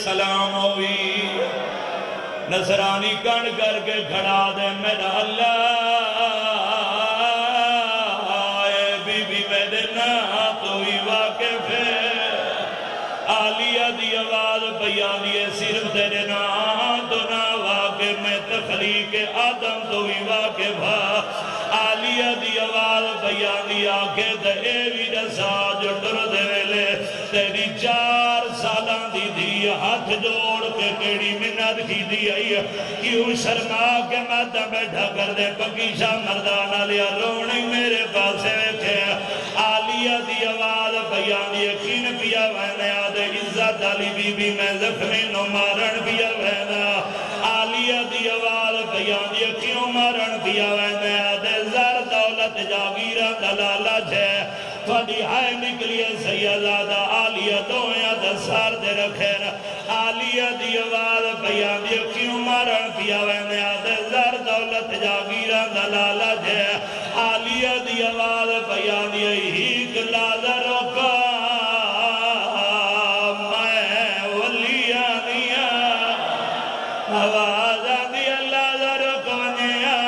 سلام ہوئی نصرانی کن کر کے کھڑا دے میرا اللہ اے بی بی میرے نا تو ہی واقف ہے عالیہ دی آواز بیانی ہے صرف تیرے نام تو نہ واقف میں تخلیق آدم تو ہی واقف ہے عالیہ دی آواز بیانی آکے دے ایوی رسا جو ڈر دے ویلے تیری 4 سالان دی دی ہاتھ جوڑ کے کیڑی منت کی دی آئی کیوں شرما کے مادہ بیٹھا کر دے پکیشہ مردانہ لیا رونی میرے پاسے ویکھے عالیہ دی آواز بیانی یقین پیا وینے آدھے عزت علی بی بی میں زخمی نو مارن پیا وینا عالیہ دی آواز بیانی یقین مارن پیا وینے آدھے زر دولت جاگیرہ دلالہ جے تھوڑی ہائے نکلیے سیدادہ عالیہ دویا دسار دے رکھیں عالیہ دی آواز بیان دی کیوں مارن پیا وینے آدھے زر دولت جاگیرہ دلالہ جے عالیہ دی آواز بیان دی ہیک لازر کا میں ولیانیا آواز دی اللہ در کنیا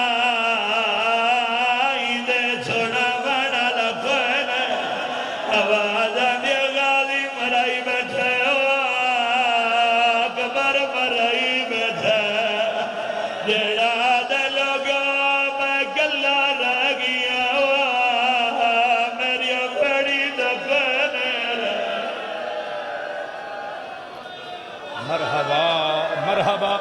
ایدے چھوڑا بڑا لکھن آواز دی غازی مرائی بیٹھے اکبر مرائی بیٹھے جیڑا دلوگا میں گلہ رہ گیا میری بڑی دفن مرحبا مرحبا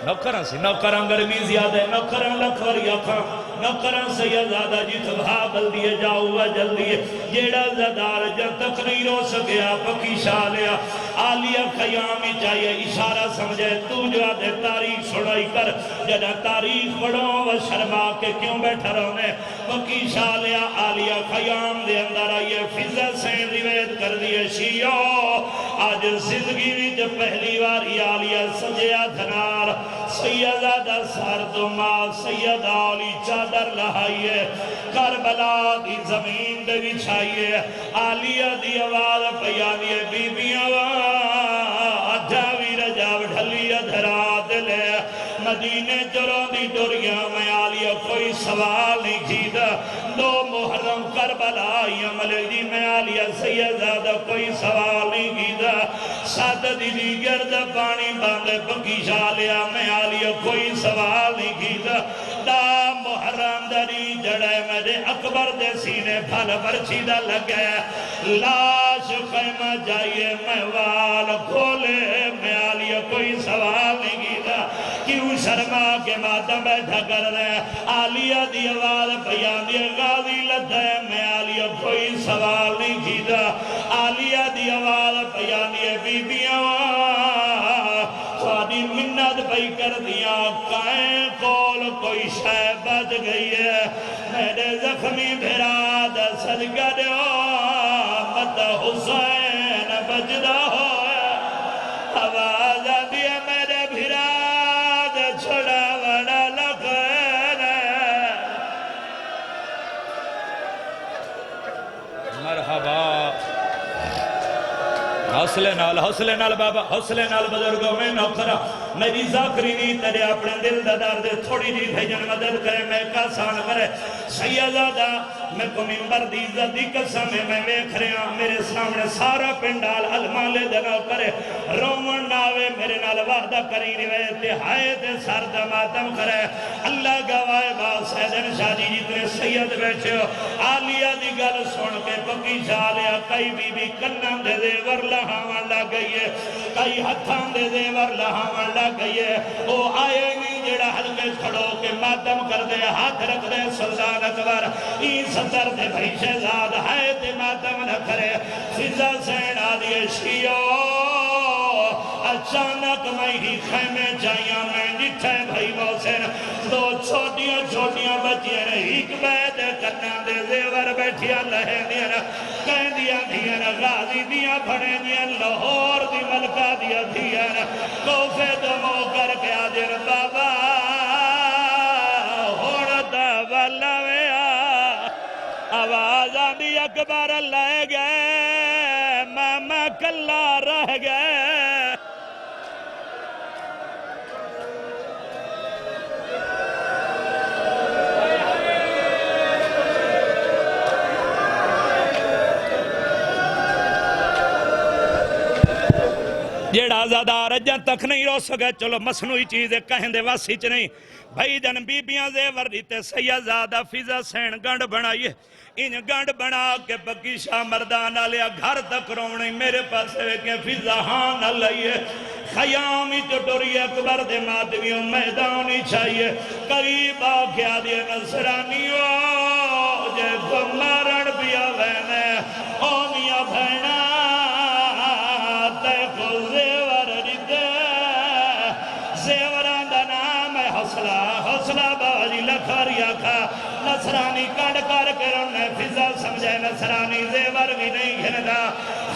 نوکران سی نوکران گرمی زیادہ ہے نوکران لکھور یاکھاں نوکران سیدادہ جی تبھا بلدیے جاؤ جلدیے جیڑا زدار جب تک نہیں رو سکیا پکی شالیا عالیہ خیامی چاہیے اشارہ سمجھے تو جو آدھے تاریخ سڑائی کر جدہ تاریخ پڑھو و شرما کے کیوں بیٹھا رہنے پکی شالیا عالیہ خیام دے اندر آئیے فضل سین روایت کر دیئے شیعو آج زندگی میں جب پہلی باری عالیہ سجیا دھنار سیدہ سر تو ماں سیدہ علی چادر لہائیے کربلا دی زمین دے بچھائیے عالیہ دی آواز پیانیے بی بی آواز جاوی رجاب ڈھلیہ دھرا دلے مدینے جروں دی دریاں میں عالیہ کوئی سوال نہیں کیتا 2 محرم کربلائی عملی میں عالیہ سیدہ کوئی سوال نہیں کیتا 7 دی گرد پانی باندھے پکی شالیا میں عالیہ کوئی سوال نہیں کیتا دا محرم دری جڑے میرے اکبر دے سینے پھل برچیدہ لگے لاش خیمہ جائیے میں وال کھولے میں عالیہ کوئی سوال نہیں کیتا کیوں شرما کے ماتم بیٹھا کر رہے عالیہ دی آواز بیان دی غازی لدھے میں عالیہ کوئی سوال نہیں کیتا عالیہ دی آواز بیان دی بی بی آواز سوادی منت پئی کر دیا کائیں کول کوئی شے بچ گئی ہے میرے زخمی بھراد صدقہ دیو مت حسین بجدہ ہویا آواز دیا میرے بھراد چھڑا وڑا لکھن مرحبا حوصلے نال بابا حوصلے نال بزرگوں میں نوکرہ میری ذاکری نہیں تیرے اپنے دل دار دے تھوڑی جی بھیجن مدد کرے میں کاسان کرے سیدادہ میں کو منبر دی عزت دی قسم میں ویکھ رہا میرے سامنے سارا پنڈال علمالے دنو کرے رومن ناوے میرے نال وعدہ کری روایت ہائے تے سرد ماتم کرے اللہ گوائے با سیدن شاہ جی جتنے سید بیٹھے ہو عالیہ دی گل سن کے پکی شالیا کئی بی بی کنن دے دے ورلہ ہاں لگ گئی ہے کئی ہتھان دے دے ورلہ ہاں لگ گئی ہے او آئے نہیں جڑا حلقے کھڑو کے ماتم کر دے ہاتھ رکھ دے سلطان اکبر این ستر دے بھائی شہزاد ہے تے ماتم نہ کرے فضا سین آدھے شیعو اچانک میں ہی خیمے جائیاں میں نٹھے بھائی محسن 2 چھوٹیاں بچیاں ایک بید کرنا دے زیور بیٹھیاں لہے دیا کہیں دیا دیا غازی دیا بھڑے دیا لاہور دی ملکہ دیا دیا کوفے دمو کر کے آدھر بابا ہوڑتا والا ویا آواز آدھی اکبر لے گئے ماما کلا رہ گئے جیڑا آزادار جن تک نہیں رو سکے چلو مصنوعی چیزیں کہیں دے واسی چ نہیں بھائی جن بیبیاں زیور دیتے سیدزادہ فضا سین گنڈ بنائیے ان گنڈ بنا کے بکی شاہ مردان آلیا گھر تک رونے میرے پاس کہ فضا ہاں نہ لئیے خیامی چٹوری اکبر دے مادویوں میدانی چاہیے قریب آکھیا دے نصرانیوں جے کو مارن پیا وینے او میاں بھینا تے کو زیور دیتے زیوران دا نام ہے حوصلہ باجی لکھاریا کھا نصرانی کڑ کر کے رونے فضا سمجھے نصرانی زیور بھی نہیں گھندا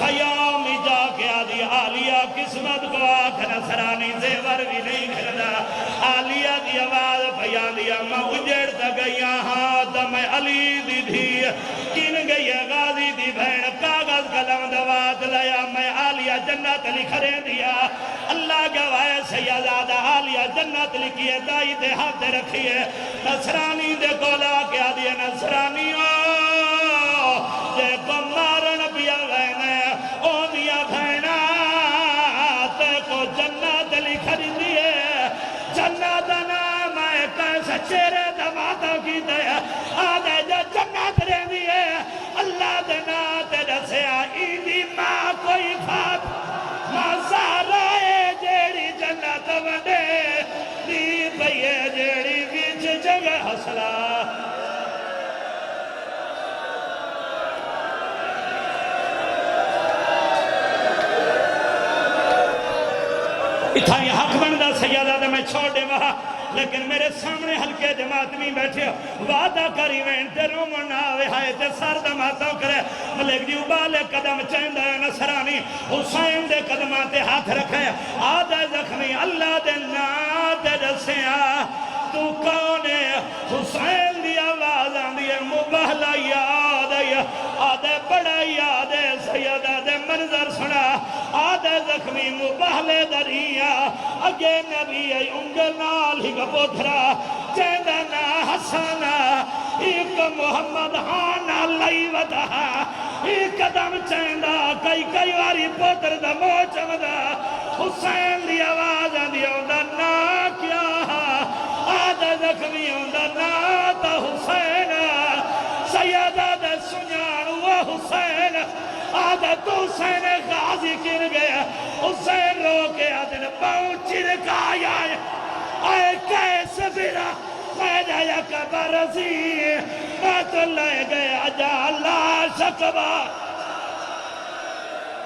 خیامی جا کے آدھی آلیہ قسمت کو آکھ نصرانی زیور بھی نہیں گھندا آلیہ دی آواز پیان دیا میں اجڑ تا گیا ہاں تا میں علی دی دھی کن گئی غازی دی بہن کاغذ قلم دوات لیا میں آلیہ جنت لکھرے دیا اللہ گواہ سیدادہ آلیہ جنت لکھیے دائی دے ہاتھ رکھیے نصرانی دے کولا کیا دیئے نصرانیوں جے کو مارن پیا وینے او میاں بھینا تے کو جنت لکھر دیئے جنت نام ہے کیسا چیرے دماتوں کی دے آدھے جو جنت رہ دیئے اللہ دنا تے جسے آئی دی ماں کوئی فات ماں سارائے جیڑی جنت وڈے دی بھئیے جیڑی بیچ جگہ حسلہ اتھا یہ حق بندہ سیادہ میں چھوڑ دے وہاں لیکن میرے سامنے ہلکے جماعت میں بیٹھے وعدہ کری وین تے رومن آوے ہائے تے سر دماتوں کرے ملک جی ابالے قدم چیندہ ہے نصرانی حسین دے قدماتے ہاتھ رکھے آدھے زخمی اللہ دے ناتے جسے تو کون ہے حسین دی آواز آندھی ہے مبہلہ یاد ہے آدھے بڑا یاد ہے سیدہ دے منظر سنا آدھے زخمی مبہلے دریا اگے نبی انگل نال ہی گپو دھرا چیندہ نا حسانا ایک محمد ہانا لائی ودا ایک قدم چیندہ کئی واری پوتر دا موچم دا حسین دی آواز آندھی ہوندہ نا کیا آدھے زخمی ہوندہ نا تا حسین سیدہ دے سنیان وہ حسین آدھے تو حسین غازی کر گیا حسین رو کے آدھے پہنچی رکھایا آئے کیسے پھرا میں جایا کبر رسی میں تو لے گیا جا اللہ شکبہ